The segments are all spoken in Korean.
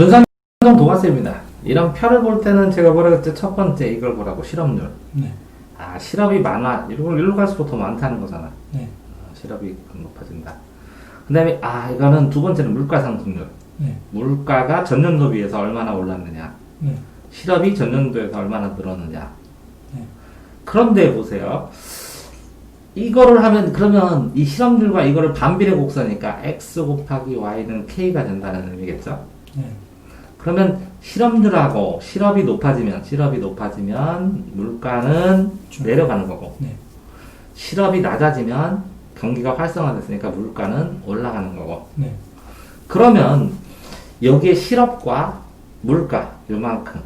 분산형 동화세입니다. 이런 표를 볼 때는 제가 뭐라 그랬죠? 첫 번째 이걸 보라고 실업률. 네. 아, 실업이 많아. 일로 갈수록 더 많다는 거잖아. 네. 실업이 높아진다. 그 다음에, 이거는 두 번째는 물가 상승률. 네. 물가가 전년도 비해서 얼마나 올랐느냐. 네. 실업이 전년도에서 얼마나 늘었느냐. 네. 그런데 보세요. 이거를 하면, 그러면 이 실업률과 이거를 반비례 곡선이니까 x 곱하기 y는 k가 된다는 의미겠죠? 네. 그러면 실업률하고 실업이 높아지면 물가는 내려가는 거고, 네. 실업이 낮아지면 경기가 활성화됐으니까 물가는 올라가는 거고. 네. 그러면 여기에 실업과 물가 요만큼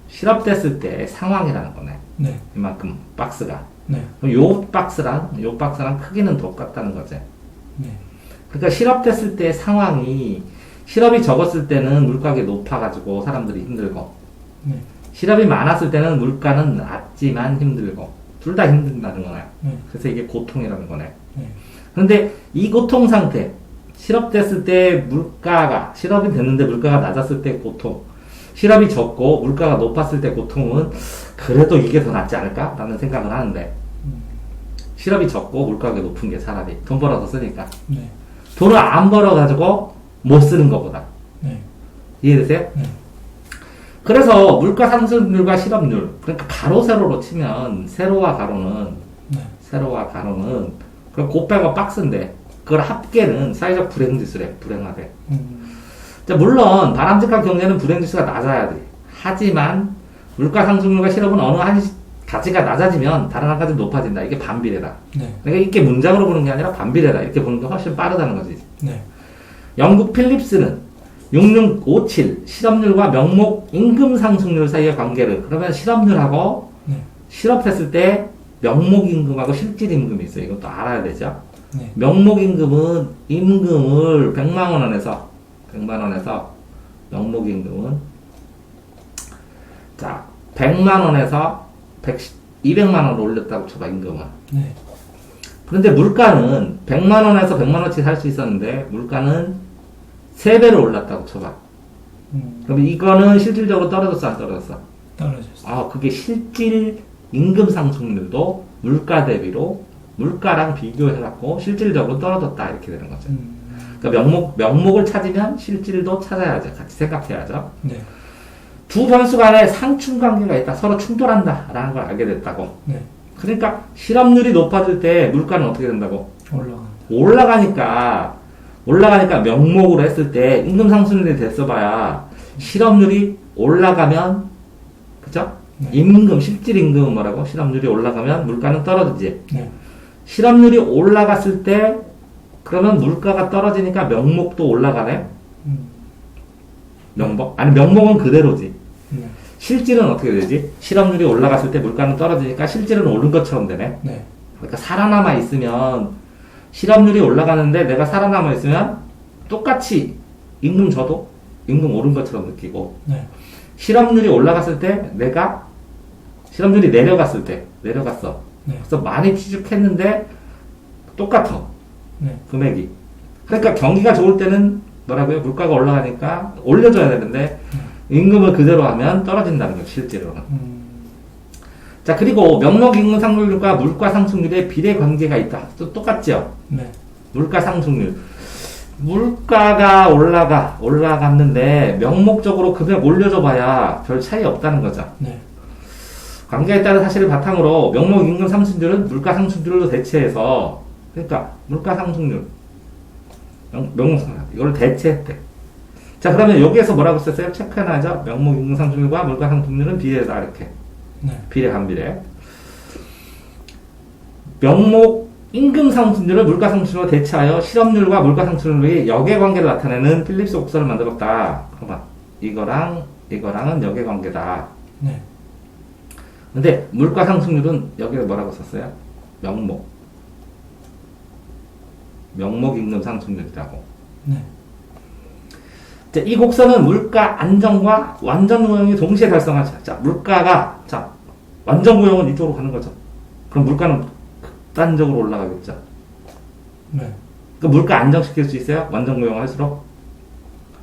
실업됐을 때 상황이라는 거네. 네. 이만큼 박스가. 네. 그럼 요 박스랑 크기는 똑같다는 거지. 네. 그러니까 실업됐을 때 상황이, 실업이 적었을 때는 물가가 높아가지고 사람들이 힘들고, 네. 실업이 많았을 때는 물가는 낮지만 힘들고, 둘 다 힘든다는 거네. 네. 그래서 이게 고통이라는 거네. 네. 그런데 이 고통 상태, 실업됐을 때 실업이 됐는데 물가가 낮았을 때 고통, 실업이 적고 물가가 높았을 때 고통은 그래도 이게 더 낫지 않을까? 라는 생각을 하는데, 실업이 적고 물가가 높은 게 차라리 돈 벌어서 쓰니까. 네. 돈을 안 벌어가지고 못 쓰는 것보다. 네. 이해되세요? 네. 그래서 물가 상승률과 실업률, 그러니까 가로 세로로 치면 세로와 가로는 그 곱빼가 박스인데 그걸 합계는 사회적 불행지수래. 불행하대. 자, 물론 바람직한 경제는 불행지수가 낮아야 돼. 하지만 물가 상승률과 실업은 어느 한 가지가 낮아지면 다른 한 가지는 높아진다. 이게 반비례다. 네. 그러니까 이렇게 문장으로 보는 게 아니라 반비례다. 이렇게 보는 게 훨씬 빠르다는 거지. 네. 영국 필립스는 6657 실업률과 명목 임금 상승률 사이의 관계를, 그러면 실업률하고 네. 실업했을 때 명목 임금하고 실질 임금이 있어요. 이것도 알아야 되죠. 네. 명목 임금은 임금을 100만 원에서 명목 임금은 100만 원에서 200만 원을 올렸다고 쳐봐. 임금은. 네. 그런데 물가는 100만 원에서 100만 원치 살 수 있었는데 물가는 3배로 올랐다고 쳐봐. 그럼 이거는 실질적으로 떨어졌어, 안 떨어졌어? 떨어졌어요. 그게 실질 임금 상승률도 물가 대비로 물가랑 비교해갖고 실질적으로 떨어졌다, 이렇게 되는 거죠. 그러니까 명목을 찾으면 실질도 찾아야죠. 같이 생각해야죠. 네. 두 변수 간에 상충 관계가 있다. 서로 충돌한다. 라는 걸 알게 됐다고. 네. 그러니까 실업률이 높아질 때 물가는 어떻게 된다고? 올라간다. 올라가니까 명목으로 했을 때 임금 상승률이 됐어봐야 실업률이 올라가면, 그죠? 네. 실질 임금은 뭐라고? 실업률이 올라가면 물가는 떨어지지. 네. 실업률이 올라갔을 때 그러면 물가가 떨어지니까 명목도 올라가네? 명목은 그대로지. 네. 실질은 어떻게 되지? 실업률이 올라갔을 때 물가는 떨어지니까 실질은 오른 것처럼 되네? 네. 그러니까 살아남아 있으면, 실업률이 올라가는데 내가 살아남아 있으면 똑같이 임금 줘도 임금 오른 것처럼 느끼고, 네. 실업률이 올라갔을 때 실업률이 내려갔어. 네. 그래서 많이 취직했는데 똑같아. 네. 금액이. 그러니까 경기가 좋을 때는 뭐라고요? 물가가 올라가니까 올려줘야 되는데 임금을 그대로 하면 떨어진다는 거죠, 실제로는. 자, 그리고 명목 임금 상승률과 물가 상승률의 비례 관계가 있다. 또 똑같죠? 네. 물가 상승률. 물가가 올라갔는데 명목적으로 금액 올려줘 봐야 별 차이 없다는 거죠. 네. 관계에 따른 사실을 바탕으로 명목 임금 상승률은 물가 상승률로 대체해서, 그러니까 물가 상승률, 명목 상승률, 이걸 대체했대. 자, 그러면 여기에서 뭐라고 썼어요? 체크해놔야죠. 명목 임금 상승률과 물가 상승률은 비례다, 이렇게. 네. 비례 반비례. 명목 임금 상승률을 물가 상승률로 대체하여 실업률과 물가 상승률의 역외관계를 나타내는 필립스 곡선을 만들었다. 봐봐. 이거랑은 역외관계다. 네. 근데 물가 상승률은 여기에 뭐라고 썼어요? 명목 임금 상승률이라고. 네. 자, 이 곡선은 물가 안정과 완전 고용이 동시에 달성하죠. 자, 물가가, 완전 고용은 이쪽으로 가는 거죠. 그럼 물가는 극단적으로 올라가겠죠. 네. 그 물가 안정시킬 수 있어요? 완전 고용을 할수록?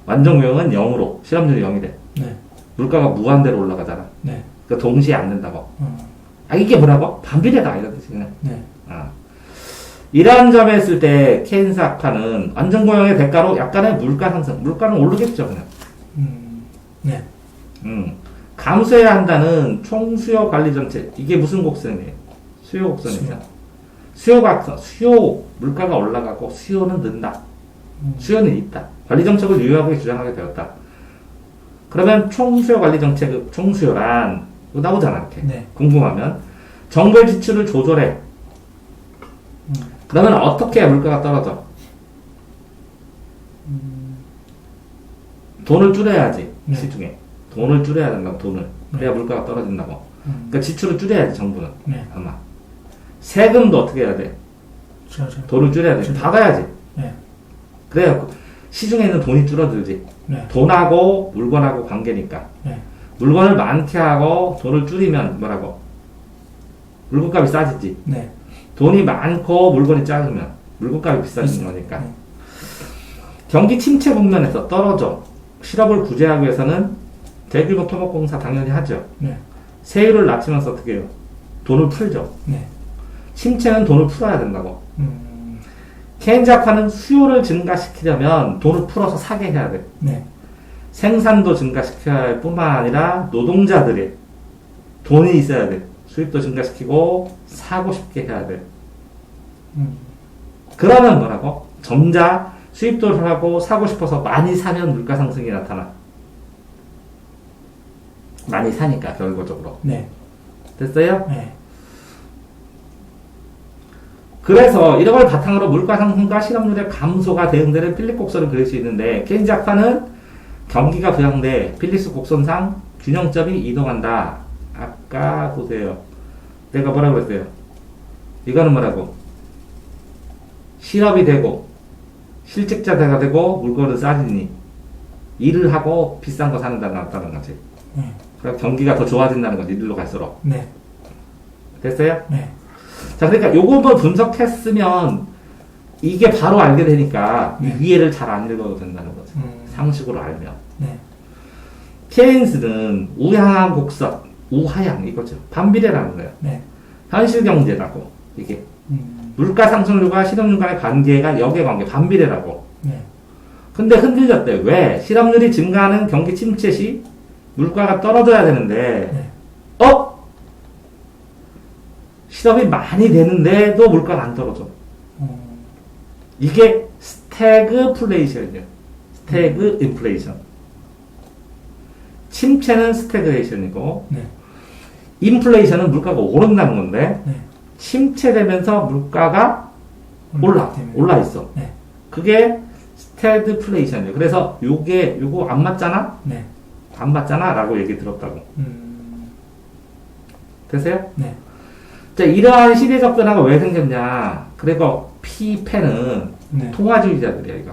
완전 고용은 0으로 실업률이 0이 돼. 네. 물가가 무한대로 올라가잖아. 네. 그러니까 동시에 안 된다고. 어. 이게 뭐라고? 반비례다 이런 뜻이네. 네. 이러한 점에 있을 때 케인스 학파는 완전 고용의 대가로 약간의 물가 상승, 물가는 오르겠죠 그냥. 네. 감수해야 한다는 총수요 관리 정책. 이게 무슨 곡선이에요? 수요 곡선이죠. 수요 물가가 올라가고 수요는 는다. 수요는 있다. 관리 정책을 유효하게 주장하게 되었다. 그러면 총수요 관리 정책, 총수요란 이거 나오잖아 이렇게. 네. 궁금하면 정부의 지출을 조절해. 그러면 어떻게 해야 물가가 떨어져? 돈을 줄여야지. 네. 시중에 돈을 줄여야 된다고. 돈을 그래야 물가가 떨어진다고. 그러니까 지출을 줄여야지 정부는. 네. 아마 세금도 어떻게 해야 돼? 돈을 줄여야 돼. 받아야지. 네. 그래야 시중에 있는 돈이 줄어들지. 네. 돈하고 물건하고 관계니까. 네. 물건을 많게 하고 돈을 줄이면 뭐라고? 물건값이 싸지지. 네. 돈이 많고 물건이 작으면 물건값이 비싸지는 거니까. 네. 경기 침체 국면에서 떨어져 실업을 구제하기 위해서는 대규모 토목공사 당연히 하죠. 네. 세율을 낮추면서 어떻게 해요? 돈을 풀죠. 네. 침체는 돈을 풀어야 된다고. 케인즈 학파는 수요를 증가시키려면 돈을 풀어서 사게 해야 돼. 네. 생산도 증가시켜야 할 뿐만 아니라 노동자들의 돈이 있어야 돼. 수입도 증가시키고 사고 싶게 해야 돼. 그러면 뭐라고? 점자 수입도 하고 사고 싶어서 많이 사면 물가 상승이 나타나. 많이 사니까 결과적으로. 네. 됐어요? 네. 그래서 이런 걸 바탕으로 물가 상승과 실업률의 감소가 대응되는 필립 곡선을 그릴 수 있는데 케인즈 학파는 경기가 부양돼 필립스 곡선상 균형점이 이동한다. 아까 보세요. 내가 뭐라고 했어요? 이거는 뭐라고? 실업이 되고 실직자가 되고 물건을 싸지니 일을 하고 비싼 거 사는 데 나왔다는 거지. 그러니까 경기가 더 좋아진다는 거지. 이리로 갈수록. 네. 됐어요? 네. 자, 그러니까 요거만 분석했으면 이게 바로 알게 되니까 네. 이 위에를 잘 안 읽어도 된다는 거죠. 상식으로 알면. 네. 케인스는 우향한 곡선, 우하향 이거죠. 반비례라는 거예요. 네. 현실 경제라고 이게 물가 상승률과 실업률 간의 관계가 역의 반비례라고. 네. 근데 흔들렸대. 왜? 실업률이 증가하는 경기 침체 시 물가가 떨어져야 되는데 네. 실업이 많이 되는데도 물가가 안 떨어져. 이게 스태그플레이션이에요. 스태그 인플레이션. 침체는 스태그레이션이고 네. 인플레이션은 물가가 오른다는 건데 네. 침체되면서 물가가 올라 있어. 네. 그게 스태그플레이션이에요. 그래서 요거 안 맞잖아? 네. 안 맞잖아? 라고 얘기 들었다고. 되세요? 네. 자, 이러한 시대적 변화가 왜 생겼냐? 그리고 P펜은 네. 통화주의자들이야, 이거.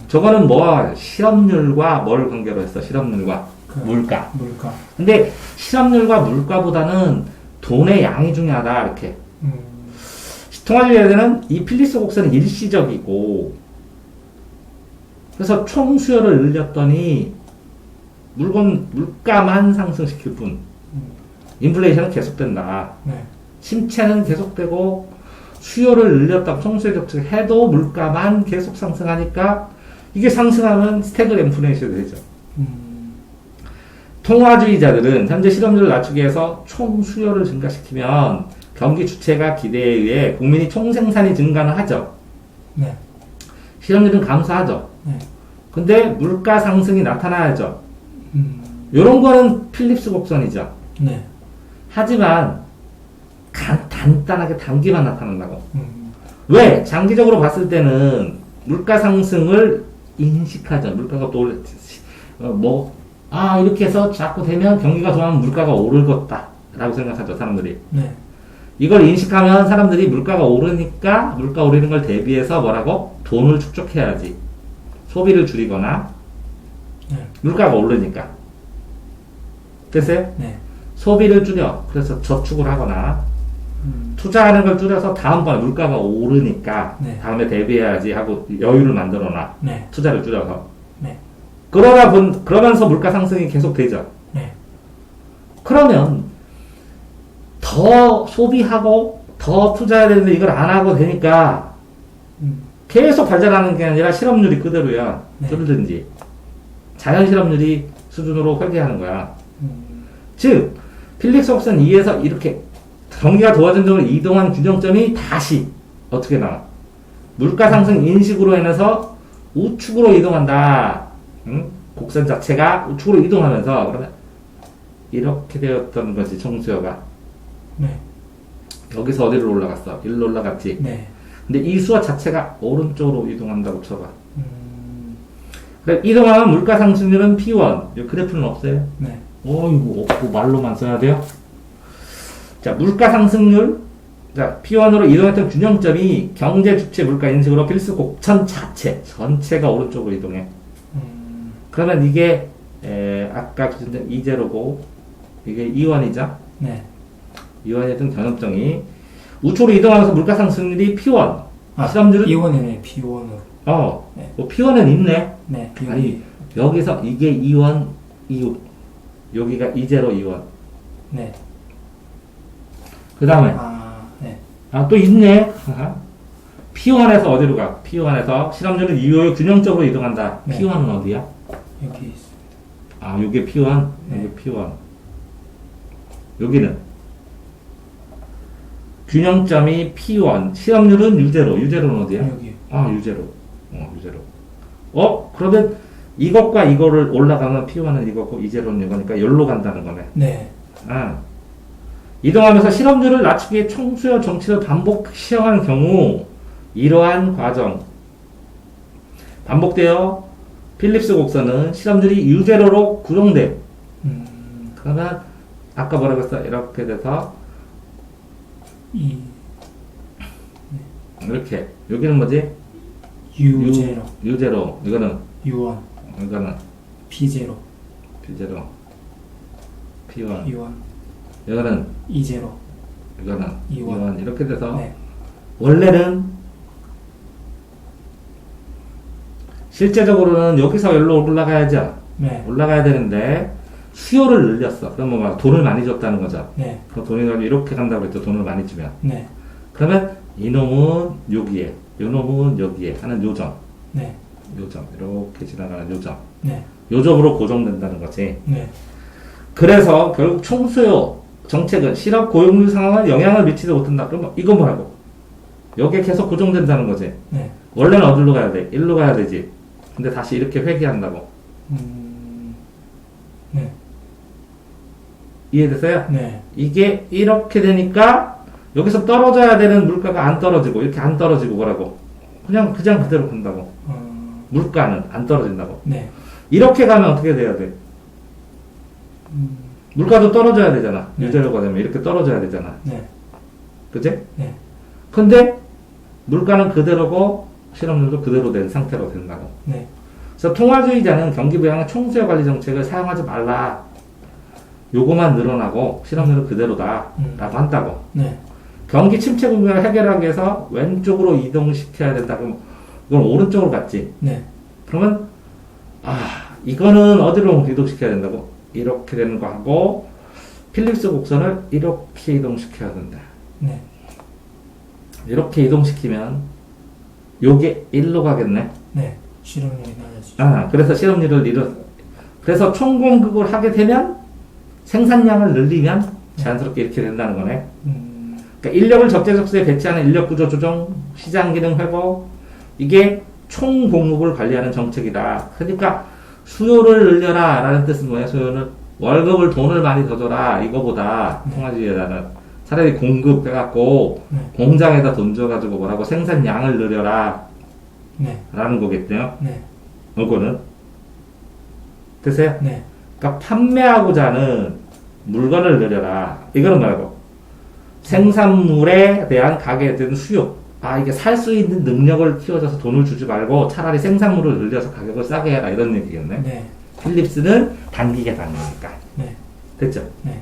저거는 뭐, 실업률과 뭘 관계로 했어? 실업률과 물가. 물가. 근데 실업률과 물가보다는 돈의 양이 중요하다, 이렇게. 통화주의자들은 이 필립스 곡선은 일시적이고, 그래서 총 수요를 늘렸더니, 물가만 상승시킬 뿐. 인플레이션은 계속된다. 네. 침체는 계속되고 수요를 늘렸다고 총수요 정책을 해도 물가만 계속 상승하니까 이게 상승하면 스태그 인플레이션이 되죠. 통화주의자들은 현재 실업률을 낮추기 위해서 총수요를 증가시키면 경기 주체가 기대에 의해 국민이 총생산이 증가는 하죠. 네. 실업률은 감소하죠. 네. 근데 물가 상승이 나타나야죠. 이런 거는 필립스 곡선이죠. 네. 하지만 간단하게 단기만 나타난다고. 왜? 장기적으로 봤을 때는 물가 상승을 인식하죠. 물가가 또 이렇게 해서 자꾸 되면 경기가 좋아하면 물가가 오를 것다 라고 생각하죠, 사람들이. 네. 이걸 인식하면 사람들이 물가가 오르니까 물가 오르는 걸 대비해서 뭐라고? 돈을 축적해야지. 소비를 줄이거나 네. 물가가 오르니까. 됐어요? 네. 소비를 줄여. 그래서 저축을 하거나 투자하는 걸 줄여서 다음번에 물가가 오르니까 네. 다음에 대비해야지 하고 여유를 만들어놔. 네. 투자를 줄여서. 그러면서 물가 상승이 계속 되죠. 네. 그러면 더 소비하고 더 투자해야 되는데 이걸 안 하고 되니까 계속 발전하는 게 아니라 실업률이 그대로야. 네. 줄든지 자연 실업률이 수준으로 회귀하는 거야. 음, 즉 필릭스 곡선 2에서 이렇게 경기가 도화전적으로 이동한 균형점이 다시 어떻게 나와? 물가 상승 인식으로 인해서 우측으로 이동한다. 응? 곡선 자체가 우측으로 이동하면서 그러면 이렇게 되었던 거지 청수여가. 네. 여기서 어디로 올라갔어? 일로 올라갔지. 네. 근데 이 수와 자체가 오른쪽으로 이동한다고 쳐봐. 음, 그래, 이동하면 물가 상승률은 P1. 이 그래프는 없어요. 네. 이거 없고 말로만 써야 돼요. 자, 물가 상승률. 자, P1으로 이동했던 균형점이 경제 주체 물가 인식으로 필수 곡선 자체 전체가 오른쪽으로 이동해. 그러면 이게 아까 기준된 이제로고 이게 이원이죠. 네. 이원이었던 견업정이 우측으로 이동하면서 물가 상승률이 P1. 실험률은 이원이네, P1으로. 네. 뭐 P1은 있네. 네, P1. 아니 여기서 이게 2원, 2우 여기가 이제로 2원. 네. 그 다음에 네. 또 있네. P1에서 어디로 가? P1에서 실험률은 2호의 균형적으로 이동한다. 네. P1은 어디야? 여기 있어. 요게 P1. 네. 요게 P1. 여기는 균형점이 P1. 실험률은 유제로. 유제로는 어디야? 여기. 유제로. 유제로. 그러면 이것과 이거를 올라가면 P1은 이거고 이제로는 이거니까 여기로 간다는 거네. 네. 이동하면서 실험률을 낮추기 위해 총수요 정치를 반복 시험하는 경우 이러한 과정 반복되어 필립스 곡선은 실험률이 유제로로 구동돼. 그러면 아까 뭐라고 했어? 이렇게 돼서 이렇게 여기는 뭐지? 유제로. 유제로. 이거는 U1. 이거는 P0. P0 P1 P1. 이거는 E0. 이거는 E1. E1 이렇게 돼서 네. 원래는 실제적으로는 여기서 여기로 올라가야죠. 네. 올라가야 되는데 수요를 늘렸어. 그러면 막 돈을 많이 줬다는 거죠. 네. 그럼 돈이 이렇게 간다고 했죠. 돈을 많이 주면. 네. 그러면 이놈은 여기에, 이놈은 여기에 하는 요점. 네. 요점. 이렇게 지나가는 요점. 네. 요점으로 고정된다는 거지. 네. 그래서 결국 총수요 정책은 실업 고용률 상황에 영향을 미치지 못한다. 그러면 이거 뭐라고? 여기에 계속 고정된다는 거지. 네. 원래는 어디로 가야 돼? 일로 가야 되지. 근데 다시 이렇게 회귀한다고. 네. 이해됐어요? 네. 이게 이렇게 되니까 여기서 떨어져야 되는 물가가 안 떨어지고 이렇게 안 떨어지고 뭐라고? 그냥 그대로 간다고. 물가는 안 떨어진다고. 네. 이렇게 가면 어떻게 돼야 돼? 물가도 떨어져야 되잖아. 네. 유제로가 되면 이렇게 떨어져야 되잖아. 네. 그지? 네. 근데 물가는 그대로고 실업률도 그대로 된 상태로 된다고. 네. 그래서 통화주의자는 경기부양의 총수요 관리 정책을 사용하지 말라. 요거만 늘어나고 실업률은 그대로다. 라고 한다고. 네. 경기 침체 국면을 해결하기 위해서 왼쪽으로 이동시켜야 된다. 그럼 이건 오른쪽으로 갔지. 네. 그러면 이거는 어디로 이동시켜야 된다고? 이렇게 되는 거 하고 필립스 곡선을 이렇게 이동시켜야 된다. 네. 이렇게 이동시키면 요게 1로 가겠네. 네. 실업률이 낮아지죠. 그래서 실업률을 그래서 총공급을 하게 되면 생산량을 늘리면 자연스럽게 이렇게 된다는 거네. 그러니까 인력을 적재적소에 배치하는 인력 구조 조정, 시장 기능 회복, 이게 총공급을 관리하는 정책이다. 그러니까 수요를 늘려라 라는 뜻은 뭐야? 수요는 월급을 돈을 많이 더 줘라 이거보다 통화주의에다는 차라리 공급해갖고 공장에다 돈 줘가지고 뭐라고 생산량을 늘려라 네. 라는 거겠네요. 네. 이거는 됐어요? 네. 그러니까 판매하고자 하는 물건을 늘려라. 이거는 뭐라고? 생산물에 대한 가격에 대한 수요. 이게 살 수 있는 능력을 키워줘서 돈을 주지 말고 차라리 생산물을 늘려서 가격을 싸게 해라. 이런 얘기겠네. 네. 필립스는 단기 계산이니까. 네. 됐죠? 네.